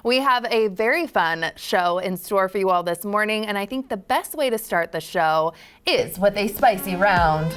We have a very fun show in store for you all this morning, and I think the best way to start the show is with a spicy round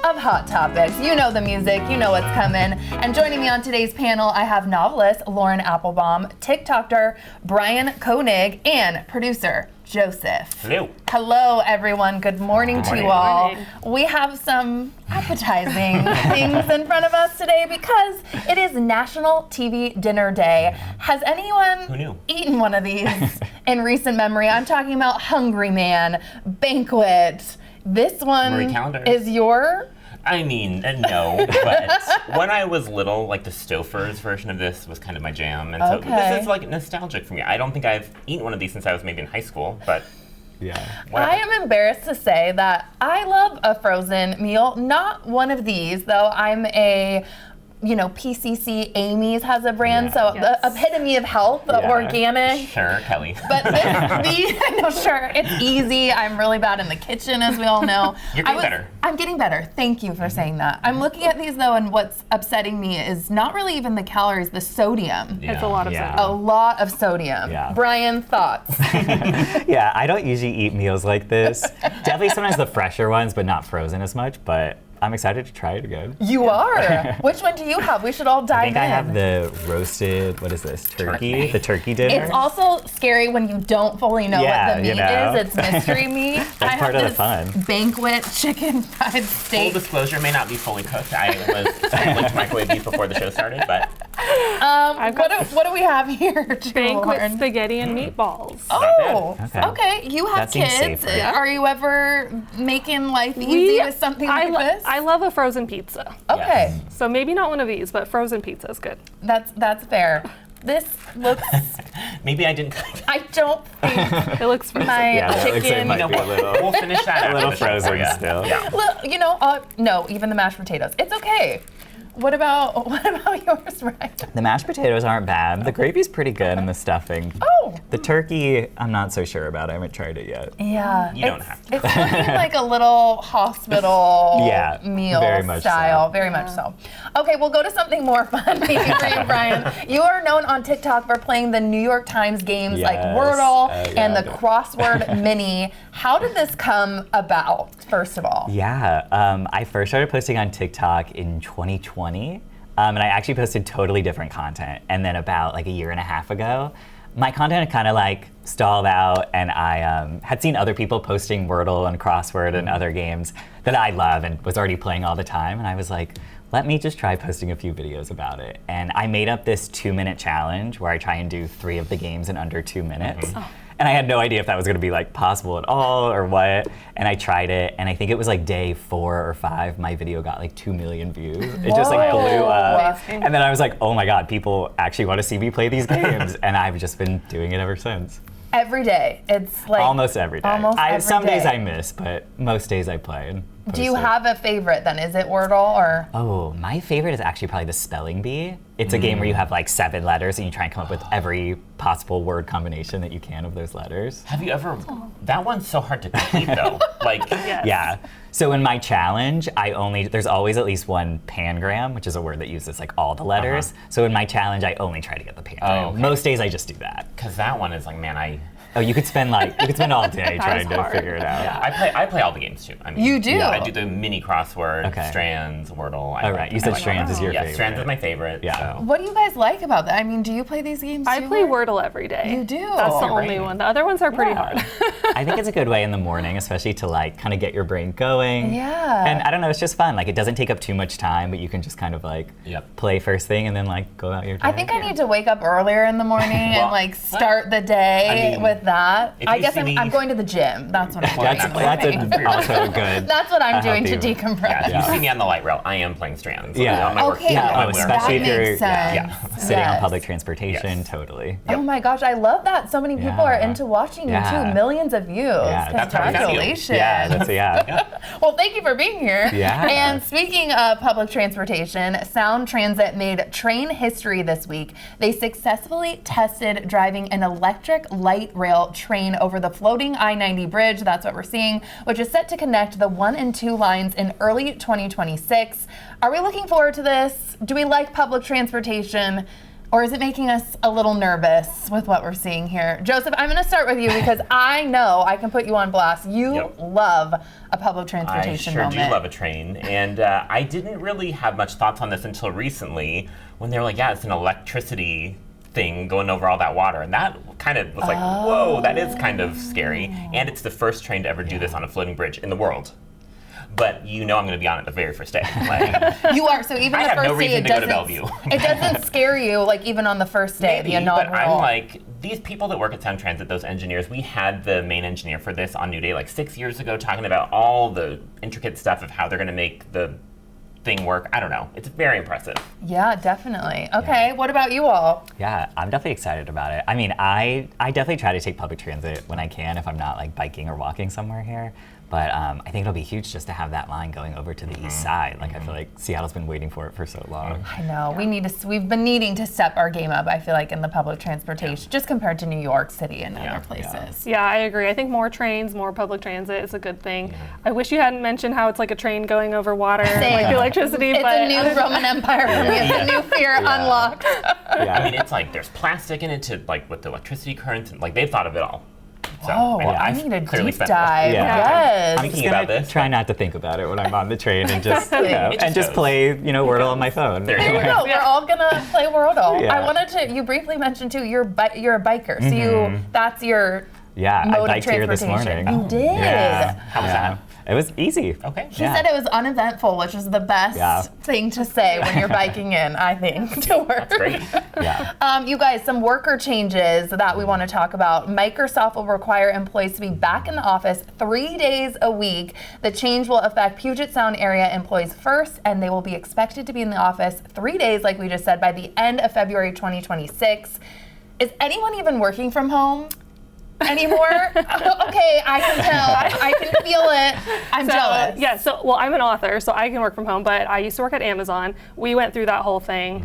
of Hot Topics. You know the music, you know what's coming. And joining me on today's panel, I have novelist Lauren Applebaum, TikToker Brian Koenig, and producer Joseph. Hello. Hello, everyone. Good morning to you all. Morning. We have some appetizing things in front of us today because it is National TV Dinner Day. Has anyone eaten one of these in recent memory? I'm talking about Hungry Man, Banquet. This one is your... I mean, no, but when I was little, like the Stouffer's version of this was kind of my jam, and so this is like nostalgic for me. I don't think I've eaten one of these since I was maybe in high school, but yeah. I am embarrassed to say that I love a frozen meal, not one of these, though. I'm a PCC Amy's has a brand, so the epitome of health, organic. Sure, Kelly. But I know, sure, it's easy. I'm really bad in the kitchen, as we all know. You're getting better. I'm getting better. Thank you for saying that. I'm looking at these, though, and what's upsetting me is not really even the calories, the sodium. It's a lot of sodium. A lot of sodium. Yeah. Brian, thoughts? Yeah, I don't usually eat meals like this. Definitely sometimes the fresher ones, but not frozen as much, but I'm excited to try it again. You are? Which one do you have? We should all dive in. I think I have the roasted, what is this, turkey? The turkey dinner. It's also scary when you don't fully know what the meat is. It's mystery meat. That's part of the fun. Banquet chicken fried steak. Full disclosure, may not be fully cooked. I was scrambling to microwave beef before the show started, but... what do we have here? Banquet spaghetti and meatballs. Oh, okay. You have kids. Safer. Are you ever making life easy with something like this? I love a frozen pizza. Okay. Yes. So maybe not one of these, but frozen pizza is good. That's fair. This looks... No, I didn't. I don't think It looks frozen. my chicken... We'll finish that. A little after the show for frozen you. still. Yeah. Well, no, even the mashed potatoes. It's okay. What about yours, Ryan? The mashed potatoes aren't bad. The gravy's pretty good and the stuffing. Oh. The turkey, I'm not so sure about. I haven't tried it yet. Yeah. You don't have to. It's looking like a little hospital meal very much style. so. Very much so. Okay, we'll go to something more fun maybe for you, Brian. You are known on TikTok for playing the New York Times games like Wordle and the Crossword Mini. How did this come about, first of all? Yeah, I first started posting on TikTok in 2020. And I actually posted totally different content. And then about like a year and a half ago, my content had kind of like stalled out, and I had seen other people posting Wordle and Crossword and other games that I love and was already playing all the time. And I was like, let me just try posting a few videos about it. And I made up this 2-minute challenge where I try and do 3 of the games in under 2 minutes. And I had no idea if that was gonna be like possible at all or what. And I tried it, and I think it was like day 4 or 5, my video got like 2 million views. It just like blew up. And then I was like, oh my God, people actually wanna see me play these games. And I've just been doing it ever since. Every day. It's like almost every day. Some days I miss, but most days I play. And do you have a favorite then? Is it Wordle or? Oh, my favorite is actually probably the Spelling Bee. It's a game where you have like 7 letters and you try and come up with every possible word combination that you can of those letters. Have you ever? That one's so hard to complete though. Like, yeah. So in my challenge, there's always at least one pangram, which is a word that uses like all the letters. So in my challenge, I only try to get the pangram. Okay. Most days I just do that. Because that one is like, man, Oh, you could spend all day trying to figure it out. Yeah, I play all the games too. I mean, you do? Yeah, I do the mini crossword, Strands, Wordle. All right, you said Strands is your favorite. Yeah, Strands is my favorite. Yeah. So. What do you guys like about that? I mean, do you play these games too? I play Wordle every day. You do? That's the only one. The other ones are pretty hard. I think it's a good way in the morning, especially to like kind of get your brain going. Yeah. And I don't know, it's just fun. Like it doesn't take up too much time, but you can just kind of like play first thing and then like go out your day. I think I need to wake up earlier in the morning and like start the day with that. I guess I'm going to the gym. That's what I'm doing. That's also good. That's what I'm doing to decompress. Yeah, if you see me on the light rail, I am playing Strands. Yeah. Especially if you're sitting on Yes. public transportation, totally. Oh my gosh, I love that so many people are into watching you too. Millions of views. Congratulations. Well, thank you for being here. Yeah. And speaking of public transportation, Sound Transit made train history this week. They successfully tested driving an electric light rail train over the floating I-90 bridge. That's what we're seeing, which is set to connect the 1 and 2 lines in early 2026. Are we looking forward to this? Do we like public transportation? Or is it making us a little nervous with what we're seeing here? Joseph, I'm going to start with you because I know I can put you on blast. You love a public transportation moment. I sure do love a train. And I didn't really have much thoughts on this until recently when they were like, yeah, it's an electricity thing going over all that water. And that kind of was like, whoa, that is kind of scary. And it's the first train to ever do this on a floating bridge in the world. But you know I'm going to be on it the very first day. Like, you are, so even I the have first no day, reason it to go to doesn't, Bellevue. It doesn't scare you, like even on the first day, Maybe, the inaugural. but I'm like, these people that work at Sound Transit, those engineers, we had the main engineer for this on New Day like 6 years ago talking about all the intricate stuff of how they're going to make the thing work. I don't know. It's very impressive. Yeah, definitely. Okay, what about you all? Yeah, I'm definitely excited about it. I mean, I definitely try to take public transit when I can if I'm not like biking or walking somewhere here. But I think it'll be huge just to have that line going over to the east side. Like I feel like Seattle's been waiting for it for so long. I know, we've been needing to step our game up, I feel like, in the public transportation, just compared to New York City and other places. Yeah, I agree. I think more trains, more public transit is a good thing. I wish you hadn't mentioned how it's like a train going over water, like the electricity. It's but a new Roman Empire for me. It's a new fear unlocked. I mean, it's like there's plastic in it to like with the electricity currents, and like they've thought of it all. So, Oh, I I've need a clearly deep spent dive. Yes. thinking about this. Try not to think about it when I'm on the train and just, Exactly. It just goes. play, Wordle on my phone. There There you you go. go. We're all gonna play Wordle. Yeah. I wanted to. You briefly mentioned too. You're a biker, so that's your Yeah, I mode of biked here this transportation. morning. You did. Yeah. How was that? It was easy. Okay. She said it was uneventful, which is the best thing to say when you're biking in, I think, to work. That's great. Yeah. You guys, some worker changes that we want to talk about. Microsoft will require employees to be back in the office 3 days a week. The change will affect Puget Sound area employees first, and they will be expected to be in the office 3 days, like we just said, by the end of February 2026. Is anyone even working from home anymore? Okay, I can tell. I can feel it. I'm jealous. Yeah, well, I'm an author, so I can work from home, but I used to work at Amazon. We went through that whole thing.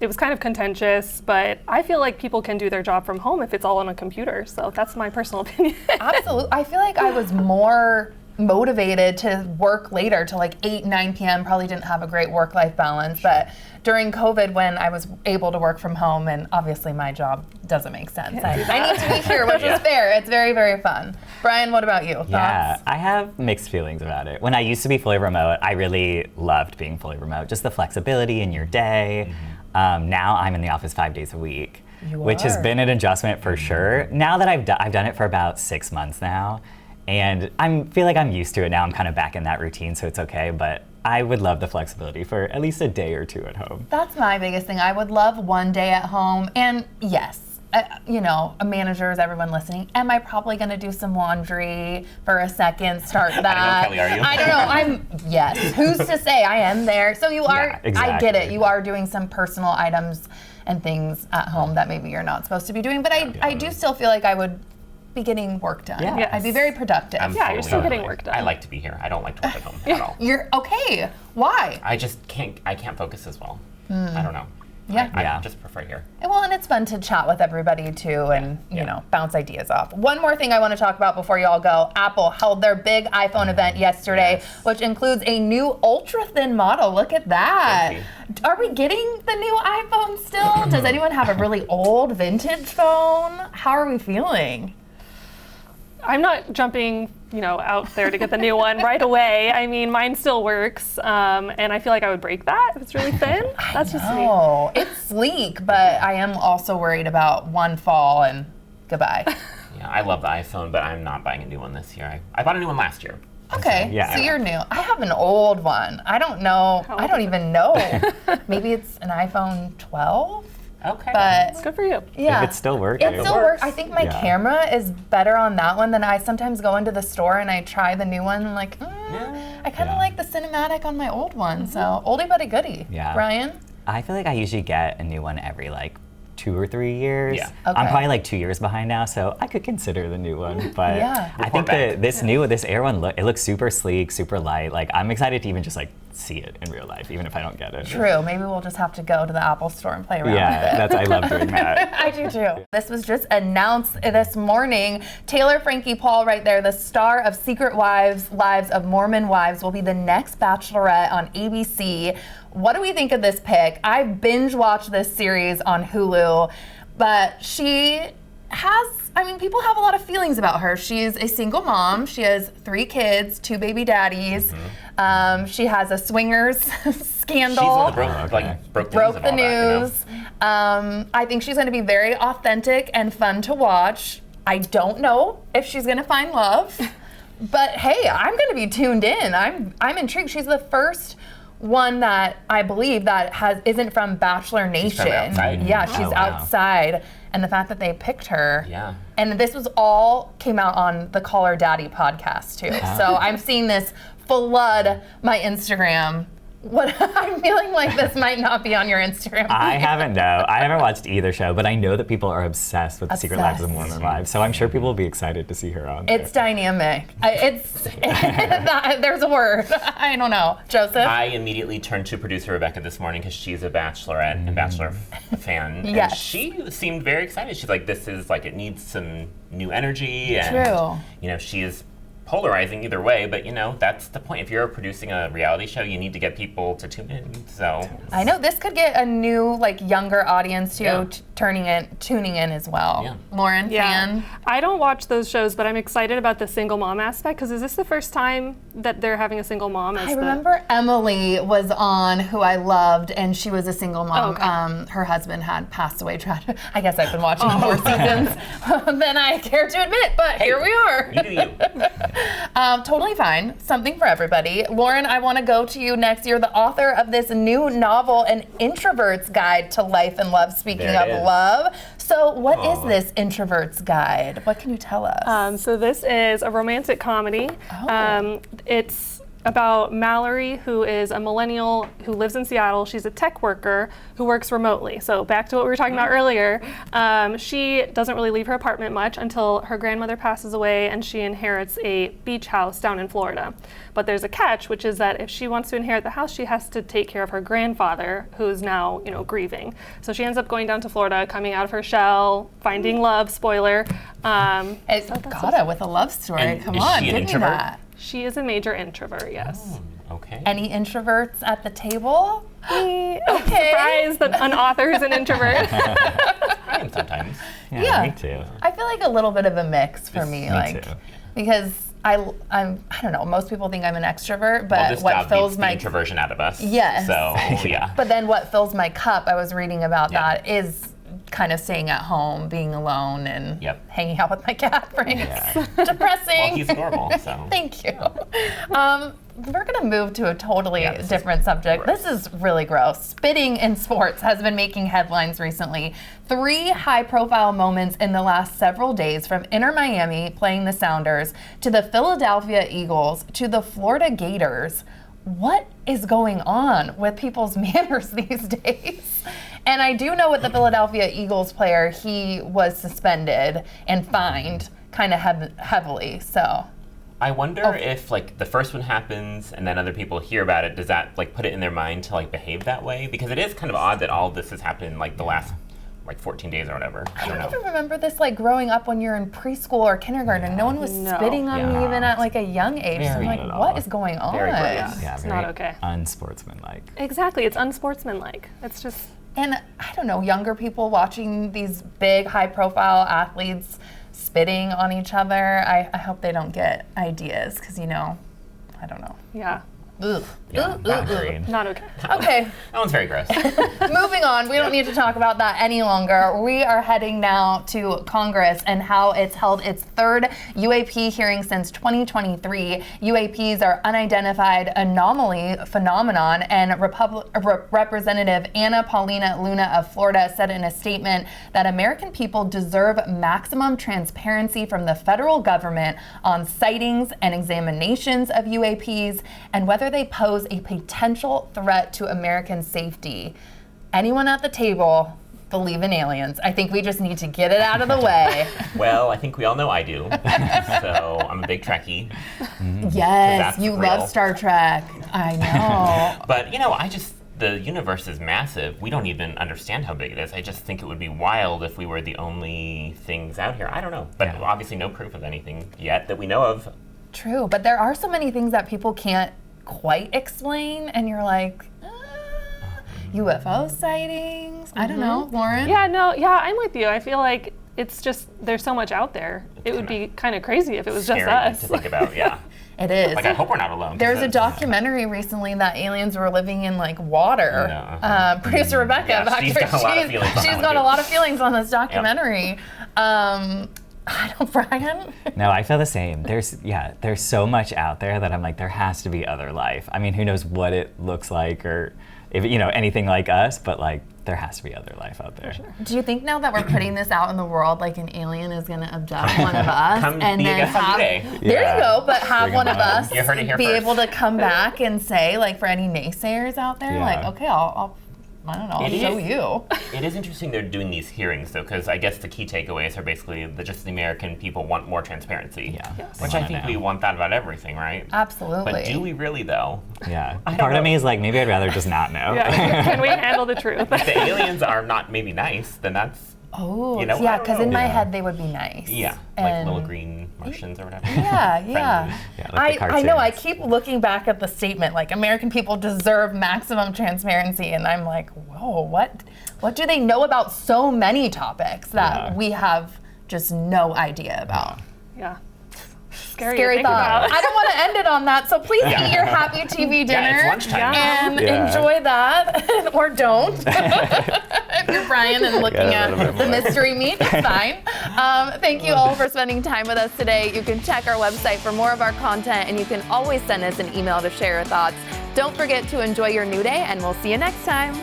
It was kind of contentious, but I feel like people can do their job from home if it's all on a computer, so that's my personal opinion. Absolutely. I feel like I was more motivated to work later to like 8, 9 p.m. Probably didn't have a great work-life balance, but during COVID when I was able to work from home, and obviously my job doesn't make sense. I need to be here, which is fair. It's very, very fun. Brian, what about you? Yeah, Thoughts? I have mixed feelings about it. When I used to be fully remote, I really loved being fully remote. Just the flexibility in your day. Now I'm in the office 5 days a week, which has been an adjustment for sure. Now that I've done it for about 6 months now, and I feel like I'm used to it now. I'm kind of back in that routine, so it's okay. But I would love the flexibility for at least a day or two at home. That's my biggest thing. I would love one day at home. And yes, managers, everyone listening, am I probably going to do some laundry for a second, start that? I don't know, Kelly, are you? I don't know. Yes. Who's to say I am there? So you are, Yeah, exactly. I get it. You are doing some personal items and things at home that maybe you're not supposed to be doing. But I do still feel like I would be getting work done. Yeah. I'd be very productive. Yeah, you're still getting work done. I like to be here. I don't like to work at home at all. You're okay. Why? I just can't focus as well. I don't know. Yeah. I just prefer here. Well, and it's fun to chat with everybody too and, you know, bounce ideas off. One more thing I want to talk about before you all go. Apple held their big iPhone event yesterday, which includes a new ultra-thin model. Look at that. Are we getting the new iPhone still? Does anyone have a really old vintage phone? How are we feeling? I'm not jumping, out there to get the new one right away. I mean, mine still works, and I feel like I would break that if it's really thin. That's just me. Oh, it's sleek, but I am also worried about one fall and goodbye. Yeah, I love the iPhone, but I'm not buying a new one this year. I bought a new one last year. Okay, Yeah. so you're new. I have an old one. I don't know. How I old don't is it? even know. Maybe it's an iPhone 12, Okay. but Good for you. yeah. If it's still working. It still works. I think my Yeah. camera is better on that one than I sometimes go into the store and I try the new one and like, I kind of like the cinematic on my old one. So oldie but a goodie. Yeah. Brian? I feel like I usually get a new one every 2 or 3 years. Yeah. Okay. I'm probably 2 years behind now, so I could consider the new one. But Yeah. I think Report back. this Air one, it looks super sleek, super light. I'm excited to even just see it in real life, even if I don't get it. True. Maybe we'll just have to go to the Apple store and play around with Yeah, it. I love doing that. I do too. This was just announced this morning. Taylor Frankie Paul right there, the star of Secret Wives, Lives of Mormon Wives, will be the next Bachelorette on ABC. What do we think of this pick? I binge watched this series on Hulu, but she has, people have a lot of feelings about her. She's a single mom. She has 3 kids, 2 baby daddies. She has a swingers scandal. She's one that broke the news. I think she's going to be very authentic and fun to watch. I don't know if she's going to find love, but hey, I'm going to be tuned in. I'm intrigued. She's the first one that I believe that isn't from Bachelor Nation. She's from outside. Yeah, she's outside. And the fact that they picked her. Yeah. And this came out on the Call Her Daddy podcast too. So I'm seeing this flood my Instagram. What I'm feeling like this might not be on your Instagram. I haven't watched either show, but I know that people are obsessed with the Secret Lives of Mormon Wives, so I'm sure people will be excited to see her on there. It's dynamic. There's a word. I don't know. Joseph? I immediately turned to producer Rebecca this morning because she's a Bachelorette and Bachelor fan. Yes. And she seemed very excited. She's like, this is like, it needs some new energy. And, True. She is polarizing either way, but that's the point. If you're producing a reality show, you need to get people to tune in. So I know this could get a new, younger audience too, Yeah. tuning in as well. Yeah. Lauren, fan? I don't watch those shows, but I'm excited about the single mom aspect, because is this the first time that they're having a single mom? I remember Emily was on, who I loved, and she was a single mom. Oh, okay. Her husband had passed away tragically. I guess I've been watching more seasons than I care to admit, but here we are. you do you. Totally fine. Something for everybody. Lauren, I want to go to you next. You're the author of this new novel, An Introvert's Guide to Life and Love, speaking There of it is. love. So what is this Introvert's Guide? What can you tell us? So this is a romantic comedy. It's about Mallory, who is a millennial who lives in Seattle. She's a tech worker who works remotely. So back to what we were talking about earlier. She doesn't really leave her apartment much until her grandmother passes away and she inherits a beach house down in Florida. But there's a catch, which is that if she wants to inherit the house, she has to take care of her grandfather, who's now, grieving. So she ends up going down to Florida, coming out of her shell, finding love, spoiler. It's gotta with a love story. And Come is on, she an give me introvert? that. She is a major introvert, yes. Okay. Any introverts at the table? Okay. Okay. Surprise that an author is an introvert. I am sometimes. Yeah. Me too. I feel like a little bit of a mix for me, too. because I don't know. Most people think I'm an extrovert, but Well, this what job fills beats the my introversion out of us. Yes. So, yeah. But then what fills my cup, I was reading about Yeah. that, is kind of staying at home, being alone, and Yep. hanging out with my cat, Frank. Yeah. It's depressing. Well, he's adorable, so. Thank you. We're going to move to a totally Yeah, this is different subject. gross. This is really gross. Spitting in sports has been making headlines recently. 3 high-profile moments in the last several days, from Inter Miami playing the Sounders to the Philadelphia Eagles to the Florida Gators. What is going on with people's manners these days? And I do know with the Philadelphia Eagles player, he was suspended and fined kind of heavily, so. I wonder if the first one happens and then other people hear about it, does that put it in their mind to behave that way? Because it is kind of odd that all of this has happened in the last 14 days or whatever. I don't know. even remember this growing up when you're in preschool or kindergarten. No one was No. spitting on me Yeah. even at a young age. So I'm Very like, not what all. is going on? Very gross. Yeah, It's very not okay. unsportsmanlike. Exactly, it's unsportsmanlike. It's just, And I don't know, younger people watching these big high-profile athletes spitting on each other. I hope they don't get ideas because, I don't know. yeah, Ugh. Yeah, agreed. not okay. Okay. That one's very gross. Moving on, we don't need to talk about that any longer. We are heading now to Congress and how it's held its 3rd UAP hearing since 2023. UAPs are unidentified anomaly phenomenon, and Representative Anna Paulina Luna of Florida said in a statement that American people deserve maximum transparency from the federal government on sightings and examinations of UAPs and whether they pose a potential threat to American safety. Anyone at the table believe in aliens? I think we just need to get it out of the way. Well, I think we all know I do. So I'm a big Trekkie. Yes, That's you real. love Star Trek. I know. But, the universe is massive. We don't even understand how big it is. I just think it would be wild if we were the only things out here. I don't know. But Yeah. obviously no proof of anything yet that we know of. True, but there are so many things that people can't quite explain, and you're like, UFO sightings. I don't know, Lauren. I'm with you. I feel like it's just there's so much out there. It would be kind of crazy if it was just Scary us. to think about, yeah. It is. Like, I hope we're not alone. There was a documentary recently that aliens were living in like water. Producer Rebecca, Yeah, she's got a lot of feelings on she's that got one, a too. lot of feelings on this documentary. I don't, Brian. No, I feel the same. There's so much out there that I'm like, there has to be other life. I mean, who knows what it looks like or if anything like us, but like there has to be other life out there. Sure. Do you think now that we're putting this out in the world, like an alien is going to abduct one of us Come and be a then guest on have today. there you go, but have Bring one 'em of on. us You heard it here be first. able to come back and say, like, for any naysayers out there, Yeah. like, okay, I'll I don't know, I'll It show is. you. It is interesting they're doing these hearings, though, because I guess the key takeaways are basically that just the American people want more transparency. Yeah. Yes. Which I think we want that about everything, right? Absolutely. But do we really, though? Yeah. I don't Part know. of me is like, maybe I'd rather just not know. Yeah, can we handle the truth? If the aliens are not maybe nice, then that's, Oh, You know, I yeah, don't because know. in my Yeah. head they would be nice. yeah, like And- little green Martians or whatever. Yeah, yeah. Friendly. Yeah, like the I know, I cartoons. keep looking back at the statement, like, American people deserve maximum transparency, and I'm like, whoa, what do they know about so many topics that Yeah. we have just no idea about? Yeah. Scary, to Scary think thought. about. I don't want to end it on that, so please eat your happy TV dinner. Yeah, it's lunchtime. Yeah. And Yeah. enjoy that, or don't. If you're Brian and looking Yeah, a at little bit the more. mystery meat, it's fine. Thank you all for spending time with us today. You can check our website for more of our content, and you can always send us an email to share your thoughts. Don't forget to enjoy your new day, and we'll see you next time.